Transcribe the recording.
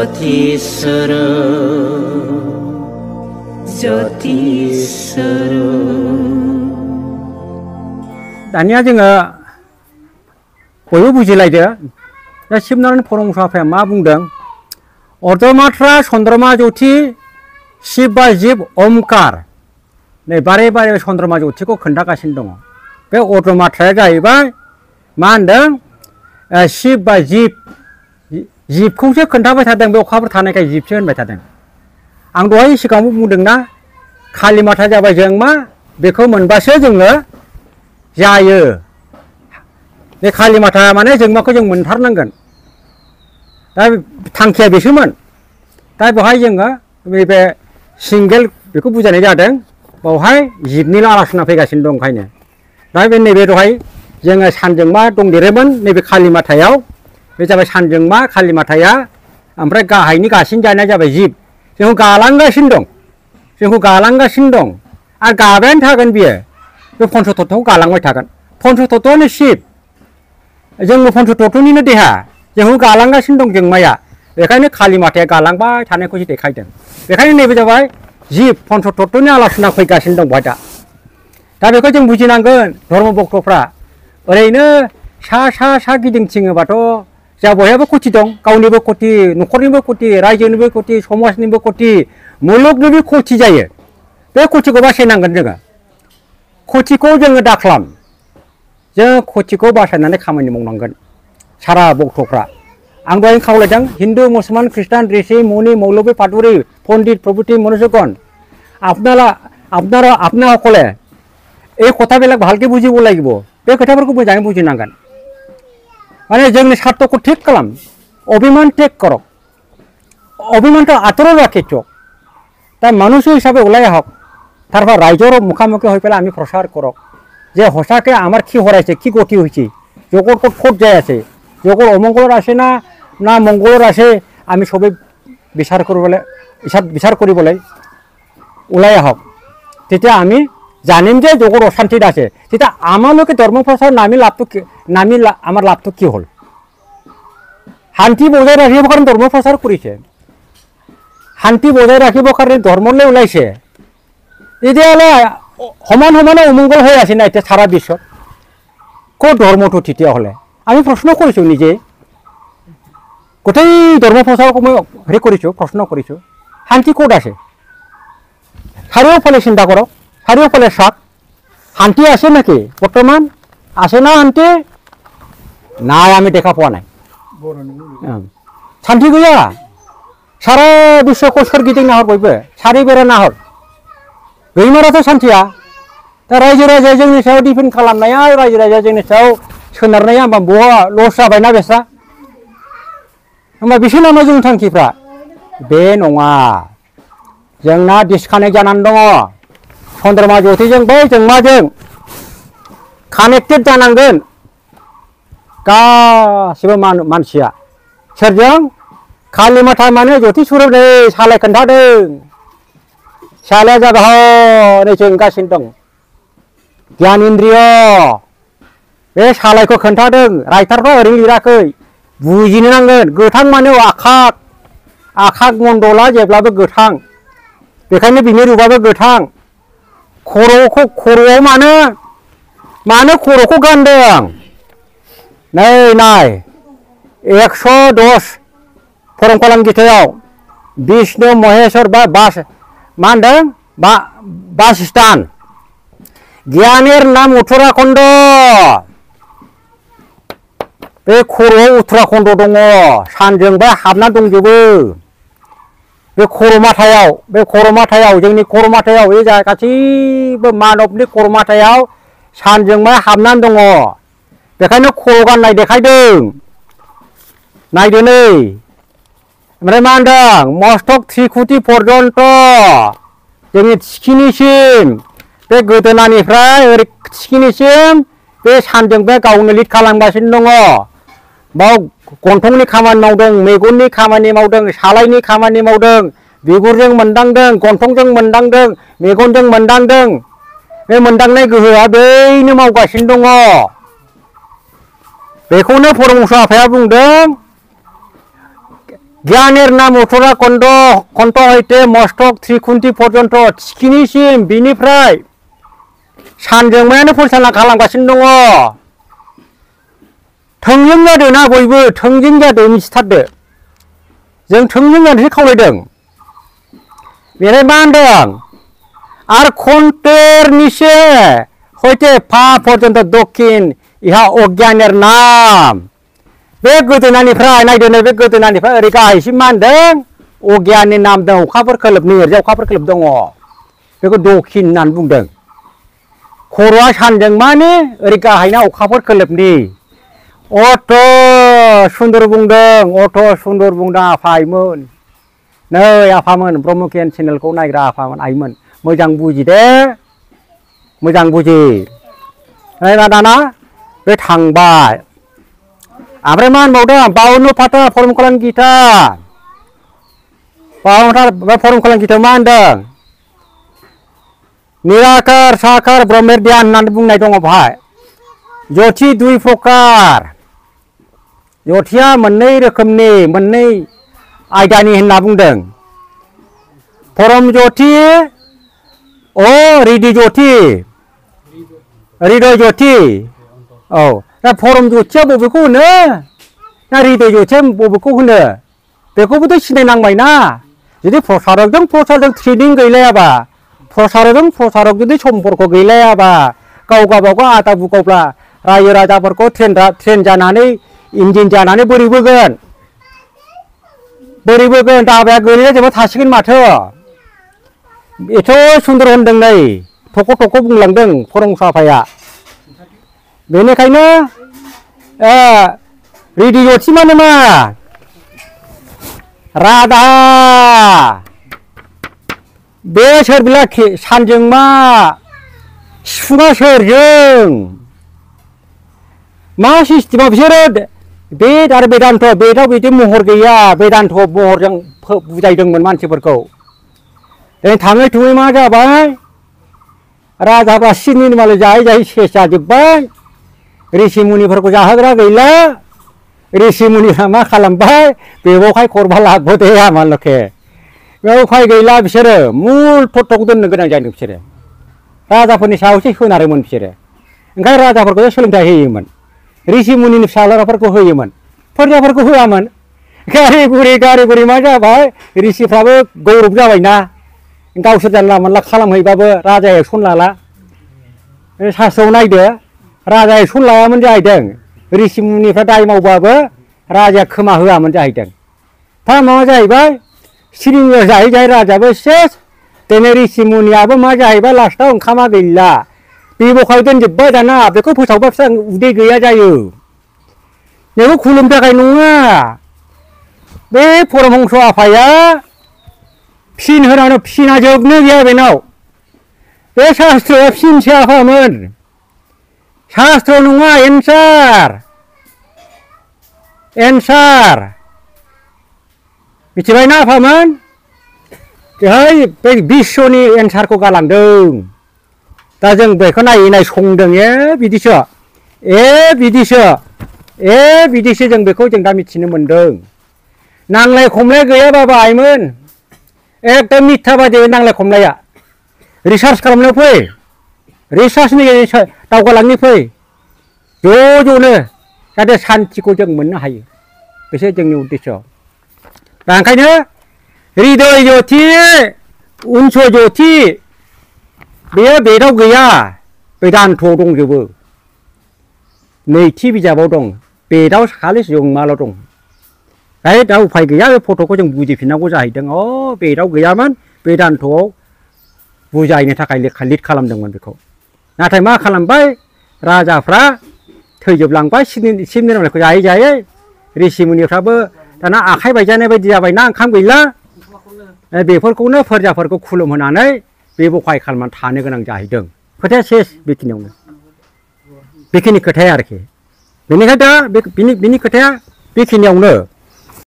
ज्योतिस्वरूप दानिया जोङो बयबो बुजिलायदो दा शिबनारायण परमहंस आफाया मा बुंदों अर्धमात्रा चन्द्रमा ज्योति शिव बा जिब ओमकार नै बारे बारे चन्द्रमा ज्योतिखौ खोन्थागासिनो दङ बे अर्धमात्राया जाहैबाय मा होनदों शिव बा जिब जिबखौसो खोन्थाबाय थादों बे अखाफोर थानायखाय जिबसो होनबाय थादों आं दहाय सिगाङाव बुंदोंना कालिमाता जाबाय जों मा बेखौ मोनबासो जोङो जायो बे कालिमाता माने जोंमाखौ जों मोनथारनांगोन दा थांखिया बेसोमोन दा बेवहाय जोङो बे सिंगेल बेखौ बुजायनाय जादों बावहाय जिबनिल' आलासना फैगासिनो दं ओंखायनो दा बे नैबे दहाय जोङो सानजोंमा दंदेरोमोन नैबे कालिमातायाव बे जाबाय सानजोंमा कालिमाताया ओमफ्राय गाहायनि गासिन जानाया जाबाय जिब जोंखौ गालांगासिनो दं आरो गाबायानो थागोन बियो बे पन्चतत्वखौ गालांबाय थागोन पन्चतत्वआनो शिब जोंबो पन्चतत्वनिनो देहा जोंखौ गालांगासिनो दं जोंमाया बेखायनो कालिमाताया गालांबाय थानायखौसो देखायदों बेखायनो नैबे जाबाय जिब पन्चतत्वनि आलासना फैगासिनो दं बेवहाय दा बेखौ जों बुजिनांगोन धर्म भक्तफ्रा ओरैनो सा गिदिंथिङोबाथ' जा बयहाबो खथि दं गावनिबो खथि न'खरनिबो खथि रायजोनिबो खथि समाजनिबो खथि मुलुगनिबो खथि जायो बे खथिखौ बासायनांगोन जोङो खथिखौ जोङो दाख्लाम जों खथिखौ बासायनानै खामानि मावनांगोन सारा भक्तफ्रा आं दहाय खावलायदों हिंदू मुसलमान ख्रिस्टान ऋषि मुनि मौलवी पादुरी पण्डित प्रभृति मनुष्यगण आपनाসকলে এই কথাবিলাক ভালকে বুজিব লাগিব बे खोथाफोरखौ मोजाङै बुजिनांगोन माने जोंनि स्वार्थखौ ठीक खालाम अभिमान टेक करक अभिमानखौ आतरत राखिथ दा मनुष्य हिसाबै ওলাই আহক তারপর রাইজৰ মুখামুখি হৈ পেলাই আমি প্ৰচাৰ কৰক যে সঁচাকৈ আমাৰ কি হৰাইছে কি গতি হৈছে জগত ক'ত যাই আছে জগত অমংগলৰ আছে না মংগলৰ আছে আমি সবেই বিচাৰ কৰিবলৈ ওলাই আহক তেতিয়া আমি জানিম যে জগত অশান্তিত আছে তেতিয়া আমালোকে ধৰ্ম প্ৰচাৰ নামি আমাৰ লাভটো কি হ'ল শান্তি বজাই ৰাখিবৰ কাৰণে ধৰ্ম প্ৰচাৰ কৰিছে শান্তি বজাই ৰাখিবৰ কাৰণে ধৰ্মলৈ ওলাইছে তেতিয়াহ'লে সমানে অমংগল হৈ আছে না এতিয়া সারা বিশ্বত ক'ত ধৰ্মটো তেতিয়াহ'লে আমি প্ৰশ্ন কৰিছোঁ নিজে গোটেই ধৰ্ম প্ৰচাৰক মই হেৰি কৰিছোঁ প্ৰশ্ন কৰিছোঁ শান্তি ক'ত আছে চাৰিওফালে চিন্তা কৰক চাৰিওফালে চাওক শান্তি আছে নাকি বৰ্তমান আছে না শান্তি নাই আমি দেখা পোৱা নাই শান্তি गैया सारा विश्वखौ सोरगिदिं नाहर बयबो सारिबेरा नाहर गैमाराथ' सान्थिया दा रायजो राजाया जोंनि सायाव डिपेन्ड खालामनाया रायजो राजाया जोंनि सायाव सोनारनाया होमबा बहा लस जाबायना बेस्रा होमबा बिसोर नामा जोंनि थांखिफ्रा बे नङा जोंना डिसकानेक्ट जानानै दङ चन्द्रमा ज्योतिजों बै जोंमाजों कानेक्टेड जानांगोन गासिबो मानसिया सोरजों कालिमाता माने ज्योतिस्वरूप नै सालाय खोन्थादों सालाया जाबाय हनै जोंगासिनो दं ज्ञान इन्द्रिय बे सालायखौ खोन्थादों राइटारफ्रा ओरैनो लिराखै बुजिनो नांगोन गोथां माने आखाग मण्डला जेब्लाबो गोथां बेखायनो बिनि रुपाबो गोथां खर'आव मानो खर'खौ गानदों नाय 110 परम कलाम गीतायाव विष्णु महेश्वर मा होनदों बासस्थान ज्ञानेर नाम उत्तराखंड बे खर'आव उत्तराखंड दङ सानजोंबा हाबना दंजोबो बे खर'माथायाव जोंनि खर'माथायाव बे गासैबो मानबनि खर'माथायाव सानजोंबा हाबनानै दङ बेखायनो खर' गाननाय देखायदों नायदो नै ओमफ्राय मा होनदों मस्तक त्रिकुटि पर्यन्त जोंनि थिखिनिसिम बे गोदोनानिफ्राय ओरै थिखिनिसिम बे सानजों बे गावनो लिड खालामगासिनो दङ बाव गन्थंनि खामानि मावदों मेगननि खामानि मावदों सालायनि खामानि मावदों बिगुरजों मोनदांदों गन्थंजों मोनदांदों मेगनजों मोनदांदों बे मोनदांनाय गोहोआ बैनो मावगासिनो दङ बेखौनो परमहंस आफाया बुंदों জ্ঞানের नाम अथरा कन्द कन्ट हईते मस्तक त्रिखुन्थि पर्यन्त थिखिनिसिम बिनिफ्राय सानजोंमायानो परिचालना खालामगासिनो दङ थोंजों जादों ना बयबो थोंजों जादों मिथिथारदो जों थोंजों जानोसो खावलायदों बेनिफ्राय मा होनदों आरो खन्तेरनिसे हयते फा पर्यन्त दक्षिण इहा अज्ञानेर नाम बे गोदोनानिफ्राय नायदो बे गोदोनानिफ्राय ओरै गाहायसिम मा होनदों अज्ञाननि नाम दं अखाफोर खोलोबनि ओरैजाय अखाफोर खोलोब दङ बेखौ दक्षिण होननानै बुंदों खर'आ सानजों माने ओरै गाहायना अखाफोर खोलोबनि अथ' सुन्दर बुंदों आफायमोन नै आफामोन ब्रह्म गियान चेनेलखौ नायग्रा आफामोन आइमोन मोजां बुजि दे मोजां बुजि दाना बे थांबाय ओमफ्राय मा होनबावदों 52 फाथा परम कल्याण गीता 52 परम कल्याण गीतायाव मा होनदों निराकार साकार ब्रह्मेर ध्यान होननानै बुंनाय दङ भाई ज्योति दुई प्रकार ज्योतिया मोननै रोखोमनि मोननै आयदानि होनना बुंदों परम ज्योति हृदय ज्योति औ दा परम ज्योतिया बबेखौ होनो ना हृदय ज्योतिया बबेखौ होनो बेखौबोथ' सिनायनांबायना जुदि प्रसारकजों ट्रेनिं गैलायाबा प्रसारक जुदि सम्पर्क गैलायाबा गाव गावबागाव आदा बुगावब्ला रायजो राजाफोरखौ ट्रेन जानानै इन्जिन जानानै बोरै बोगोन दाबाया गोलैना जोबा थासिगोन माथो एथ' सुन्दर होनदों नै थख' बुंलांदों फरमहंस आफाया बेनिखायनो हृदय ज्योति माने मा राधा बे सोर बिला सानजों मा सिफुङा सोरजों मा सिस्टेमाव बिसोरो बेद आरो बेदान्त बेदाव बिदि महर गैया बेदान्त महरजों बुजायदोंमोन मानसिफोरखौ थाङै थुङै मा जाबाय राजाफ्रा सिनि मालाय जायै सेस जाजोब्बाय ऋषि मुनिफोरखौ जाहोग्रा गैला ऋषि मुनिफ्रा मा खालामबाय बेवहाय खरबा लाबोदे आमालखे बेयाव उफाय गैला बिसोरो मुल थथ'खौ दोननो गोनां जादों बिसोरो राजाफोरनि सायावसो सोनारोमोन बिसोरो ओंखायनो राजाफोरखौ सोलोंथाइ होयोमोन ऋषि मुनिनि फिसाज्लाफोरखौ होयोमोन फोरजाफोरखौ होआमोन गारि गुरि मा जाबाय ऋषिफ्राबो गौरब जाबायना गावसोर जानला मोनला खालामहैबाबो राजाया एक्सन लाला शास्त्रआव नायदो राजा एक्सन लायामोन जाहैदों ऋषि मुनिफ्रा दाय मावबाबो राजाया खोमा होआमोन जाहैदों दा मा जाहैबाय सिरिंगार जाहै राजायाबो सेस दिनै ऋषि मुनियाबो मा जाहैबाय लास्टआव ओंखामा गैला बेबखाय दोनजोब्बाय दाना बेखौ फोसावबा फिसा उदै गैया जायो बेखौ खुलुमनो थाखाय नङा बे परमहंस आफाया फिन होनानै फिना जोबनो गैया बेनाव बे शास्त्रआ फिनसो आफामोन शास्त्र नङा एन्सार मिथिबायना आफामोन बे बिश्वनि एन्सारखौ गालांदों दा जों बेखौ नायै संदों बिदिसो जों बेखौ जों दा मिथिनो मोनदों नांलाय खमलाय गैयाबाबो आइमोन एकदम मिथ्या बादि नांलाय खमलाया रिसार्च खालामनो फै रिसार्चनि गेजेरजों दावगालांनो फै ज'नो जाहाथे सान्थिखौ जों मोननो हायो बेसो जोंनि उद्देश्य दा ओंखायनो हृदय ज्योति उनस ज्योति बेयो बेदाव गैया बेदान्थ'आव दंजोबो नैथि बिजाबाव दं बेदाव खालि जोंमाल' दं दा उफाय गैया बे फट'खौ जों बुजिफिननांगौ जाहैदों बेदाव गैयामोन बेदान्थ'आव बुजायनो थाखाय लिड खालामदोंमोन बेखौ नाथाय मा खालामबाय राजाफ्रा थैजोबलांबाय शिबनि नामखौ जायै ऋषि मुनिफ्राबो दाना आखाइ बायजानाय बायदि जाबायना ओंखाम गैला बेफोरखौनो फोरजाफोरखौ खुलुमहोनानै बेबखाय खालामनानै थानो गोनां जाहैदों खोथाया सेस बेखिनियावनो बेखिनि खोथाया आरोखि बेनिखायनो दा बिनि खोथाया बेखिनियावनो